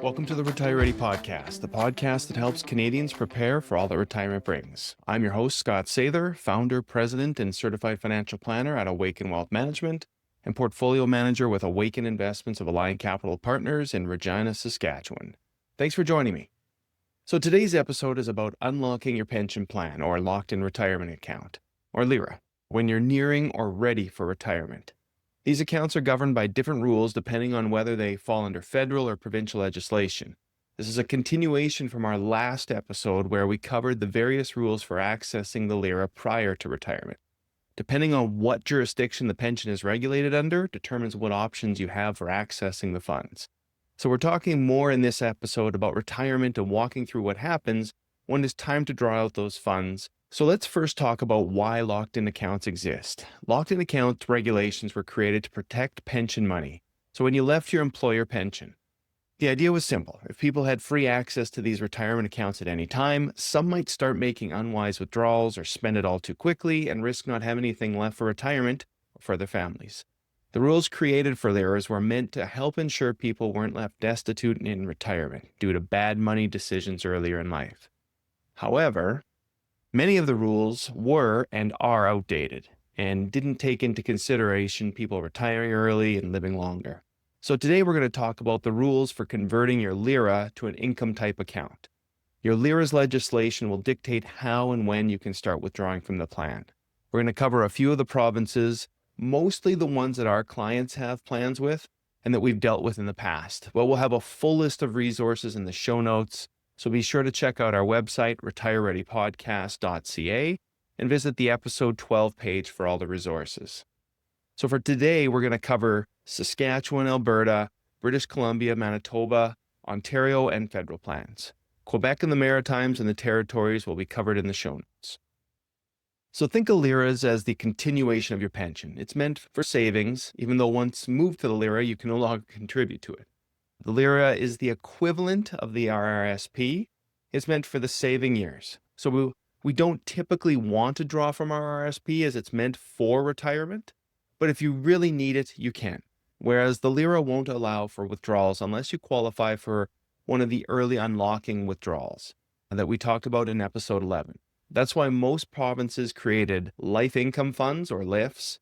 Welcome to the Retire Ready podcast, the podcast that helps Canadians prepare for all that retirement brings. I'm your host, Scott Sather, founder, president, and certified financial planner at Awaken Wealth Management and portfolio manager with Awaken Investments of Alliant Capital Partners in Regina, Saskatchewan. Thanks for joining me. So today's episode is about unlocking your pension plan or locked-in retirement account, or LIRA, when you're nearing or ready for retirement. These accounts are governed by different rules depending on whether they fall under federal or provincial legislation. This is a continuation from our last episode where we covered the various rules for accessing the LIRA prior to retirement. Depending on what jurisdiction the pension is regulated under determines what options you have for accessing the funds. So we're talking more in this episode about retirement and walking through what happens when it's time to draw out those funds. So let's first talk about why locked-in accounts exist. Locked-in account regulations were created to protect pension money. So when you left your employer pension, the idea was simple. If people had free access to these retirement accounts at any time, some might start making unwise withdrawals or spend it all too quickly and risk not having anything left for retirement or for their families. The rules created for LIRAs were meant to help ensure people weren't left destitute in retirement due to bad money decisions earlier in life. However, many of the rules were and are outdated and didn't take into consideration people retiring early and living longer. So today we're going to talk about the rules for converting your LIRA to an income type account. Your LIRA's legislation will dictate how and when you can start withdrawing from the plan. We're going to cover a few of the provinces, mostly the ones that our clients have plans with and that we've dealt with in the past. But we'll have a full list of resources in the show notes. So be sure to check out our website, retirereadypodcast.ca, and visit the episode 12 page for all the resources. So for today, we're going to cover Saskatchewan, Alberta, British Columbia, Manitoba, Ontario, and federal plans. Quebec and the Maritimes and the Territories will be covered in the show notes. So think of LIRAs as the continuation of your pension. It's meant for savings, even though once moved to the LIRA, you can no longer contribute to it. The LIRA is the equivalent of the RRSP. It's meant for the saving years. So we don't typically want to draw from our RRSP as it's meant for retirement, but if you really need it, you can. Whereas the LIRA won't allow for withdrawals unless you qualify for one of the early unlocking withdrawals that we talked about in episode 11. That's why most provinces created life income funds or LIFs,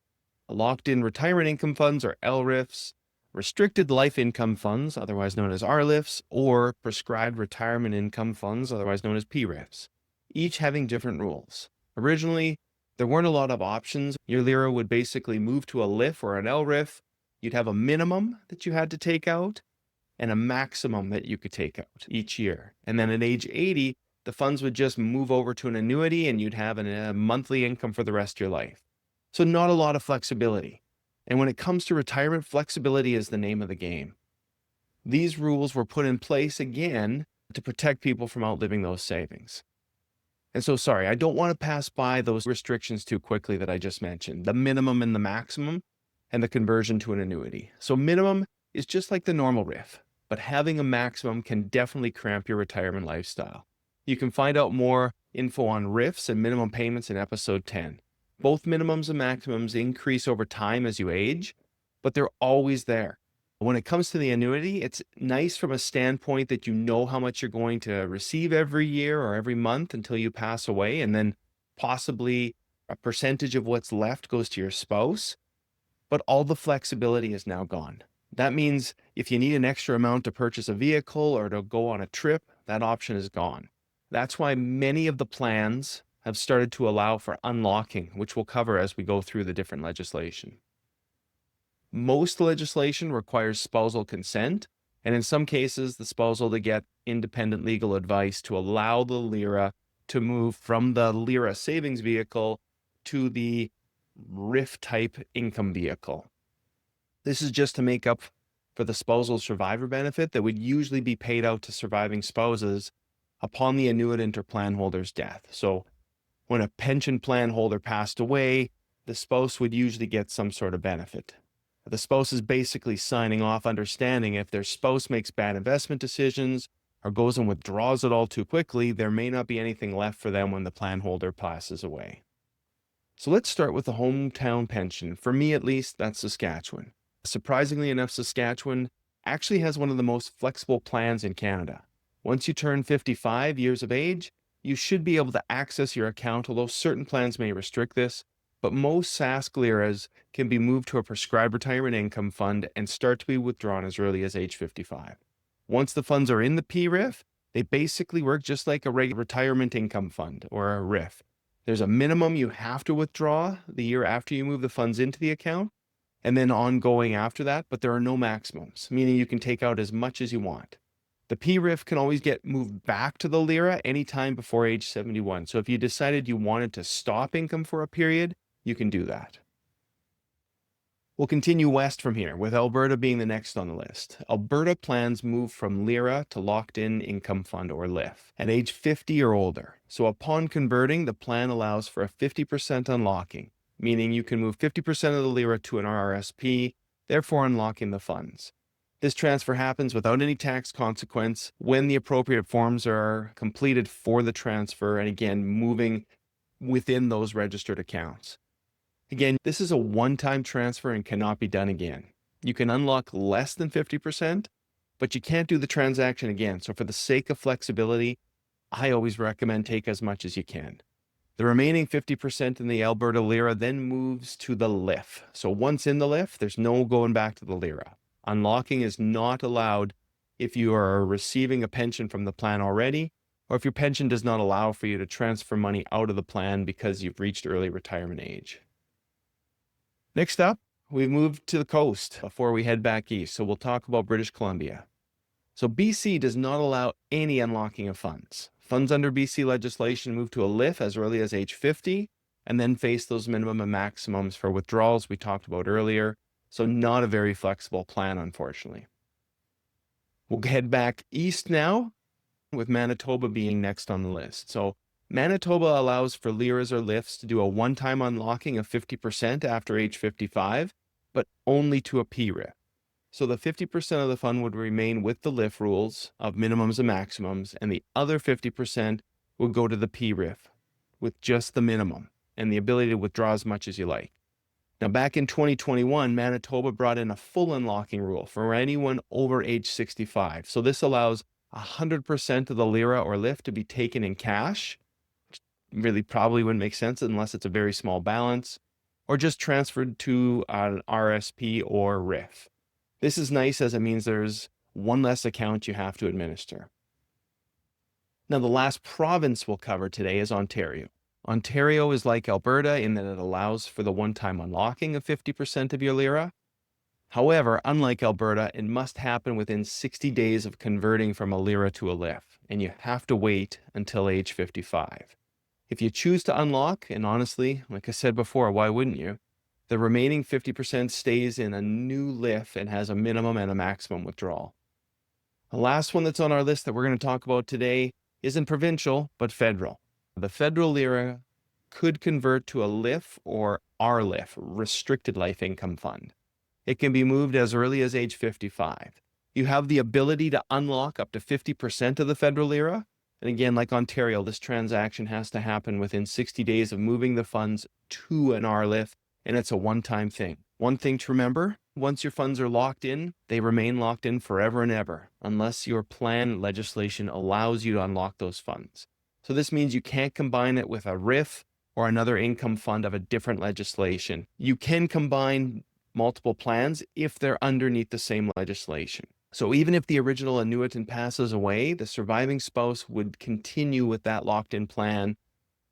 locked-in retirement income funds or LRIFs, restricted life income funds, otherwise known as RLIFs, or prescribed retirement income funds, otherwise known as PRIFs, each having different rules. Originally, there weren't a lot of options. Your LIRA would basically move to a LIF or an LRIF. You'd have a minimum that you had to take out and a maximum that you could take out each year. And then at age 80, the funds would just move over to an annuity and you'd have a monthly income for the rest of your life. So not a lot of flexibility. And when it comes to retirement, flexibility is the name of the game. These rules were put in place again to protect people from outliving those savings. And so, sorry, I don't want to pass by those restrictions too quickly that I just mentioned, the minimum and the maximum and the conversion to an annuity. So minimum is just like the normal RIF, but having a maximum can definitely cramp your retirement lifestyle. You can find out more info on RIFs and minimum payments in episode 10. Both minimums and maximums increase over time as you age, but they're always there. When it comes to the annuity, it's nice from a standpoint that you know how much you're going to receive every year or every month until you pass away, and then possibly a percentage of what's left goes to your spouse, but all the flexibility is now gone. That means if you need an extra amount to purchase a vehicle or to go on a trip, that option is gone. That's why many of the plans have started to allow for unlocking, which we'll cover as we go through the different legislation. Most legislation requires spousal consent, and in some cases, the spousal to get independent legal advice to allow the LIRA to move from the LIRA savings vehicle to the RRIF type income vehicle. This is just to make up for the spousal survivor benefit that would usually be paid out to surviving spouses upon the annuitant or plan holder's death. So when a pension plan holder passed away, the spouse would usually get some sort of benefit. The spouse is basically signing off, understanding if their spouse makes bad investment decisions or goes and withdraws it all too quickly, there may not be anything left for them when the plan holder passes away. So let's start with the hometown pension. For me, at least, that's Saskatchewan. Surprisingly enough, Saskatchewan actually has one of the most flexible plans in Canada. Once you turn 55 years of age, you should be able to access your account, although certain plans may restrict this, but most Sask LIRAs can be moved to a prescribed retirement income fund and start to be withdrawn as early as age 55. Once the funds are in the PRIF, they basically work just like a regular retirement income fund or a RIF. There's a minimum you have to withdraw the year after you move the funds into the account, and then ongoing after that, but there are no maximums, meaning you can take out as much as you want. The PRIF can always get moved back to the LIRA anytime before age 71. So if you decided you wanted to stop income for a period, you can do that. We'll continue west from here, with Alberta being the next on the list. Alberta plans move from LIRA to locked-in income fund, or LIF, at age 50 or older. So upon converting, the plan allows for a 50% unlocking, meaning you can move 50% of the LIRA to an RRSP, therefore unlocking the funds. This transfer happens without any tax consequence when the appropriate forms are completed for the transfer, and again, moving within those registered accounts. Again, this is a one-time transfer and cannot be done again. You can unlock less than 50%, but you can't do the transaction again. So for the sake of flexibility, I always recommend take as much as you can. The remaining 50% in the Alberta LIRA then moves to the LIF. So once in the LIF, there's no going back to the LIRA. Unlocking is not allowed if you are receiving a pension from the plan already, or if your pension does not allow for you to transfer money out of the plan because you've reached early retirement age. Next up, we've moved to the coast before we head back east, so we'll talk about British Columbia. So BC does not allow any unlocking of funds. Funds under BC legislation move to a LIF as early as age 50, and then face those minimum and maximums for withdrawals we talked about earlier. So not a very flexible plan, unfortunately. We'll head back east now, with Manitoba being next on the list. So Manitoba allows for LIRAs or LIFs to do a one-time unlocking of 50% after age 55, but only to a PRIF. So the 50% of the fund would remain with the LIF rules of minimums and maximums, and the other 50% would go to the PRIF with just the minimum and the ability to withdraw as much as you like. Now, back in 2021, Manitoba brought in a full unlocking rule for anyone over age 65. So this allows 100% of the LIRA or LIF to be taken in cash, which really probably wouldn't make sense unless it's a very small balance, or just transferred to an RSP or RIF. This is nice as it means there's one less account you have to administer. Now, the last province we'll cover today is Ontario. Ontario is like Alberta in that it allows for the one-time unlocking of 50% of your LIRA. However, unlike Alberta, it must happen within 60 days of converting from a LIRA to a LIF, and you have to wait until age 55. If you choose to unlock, and honestly, like I said before, why wouldn't you? The remaining 50% stays in a new LIF and has a minimum and a maximum withdrawal. The last one that's on our list that we're going to talk about today isn't provincial, but federal. The federal LIRA could convert to a LIF or RLIF, Restricted Life Income Fund. It can be moved as early as age 55. You have the ability to unlock up to 50% of the federal LIRA. And again, like Ontario, this transaction has to happen within 60 days of moving the funds to an RLIF, and it's a one-time thing. One thing to remember, once your funds are locked in, they remain locked in forever and ever, unless your plan legislation allows you to unlock those funds. So this means you can't combine it with a RIF or another income fund of a different legislation. You can combine multiple plans if they're underneath the same legislation. So even if the original annuitant passes away, the surviving spouse would continue with that locked-in plan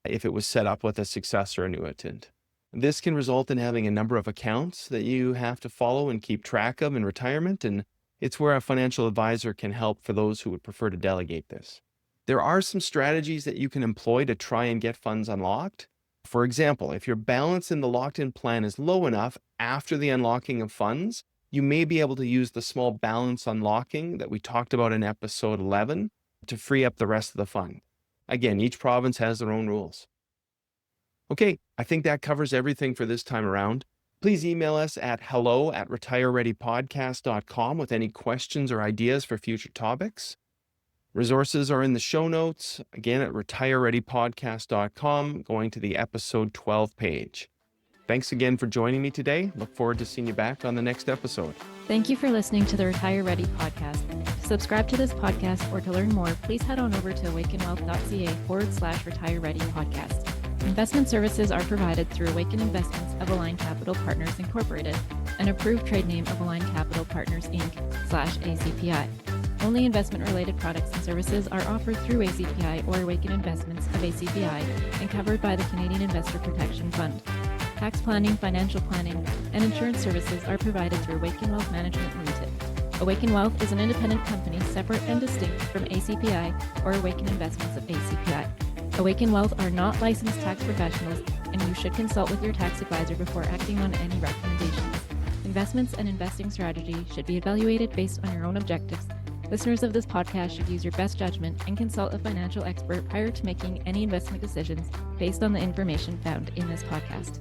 if it was set up with a successor annuitant. This can result in having a number of accounts that you have to follow and keep track of in retirement, and it's where a financial advisor can help for those who would prefer to delegate this. There are some strategies that you can employ to try and get funds unlocked. For example, if your balance in the locked-in plan is low enough after the unlocking of funds, you may be able to use the small balance unlocking that we talked about in episode 11 to free up the rest of the fund. Again, each province has their own rules. Okay, I think that covers everything for this time around. Please email us at hello@retirereadypodcast.com with any questions or ideas for future topics. Resources are in the show notes, again at retirereadypodcast.com, going to the episode 12 page. Thanks again for joining me today. Look forward to seeing you back on the next episode. Thank you for listening to the Retire Ready podcast. To subscribe to this podcast or to learn more, please head on over to awakenwealth.ca/Retire Ready podcast. Investment services are provided through Awaken Investments of Align Capital Partners Incorporated, an approved trade name of Align Capital Partners Inc. /ACPI. Only investment-related products and services are offered through ACPI or Awaken Investments of ACPI and covered by the Canadian Investor Protection Fund. Tax planning, financial planning, and insurance services are provided through Awaken Wealth Management Limited. Awaken Wealth is an independent company separate and distinct from ACPI or Awaken Investments of ACPI. Awaken Wealth are not licensed tax professionals, and you should consult with your tax advisor before acting on any recommendations. Investments and investing strategy should be evaluated based on your own objectives. Listeners of this podcast should use your best judgment and consult a financial expert prior to making any investment decisions based on the information found in this podcast.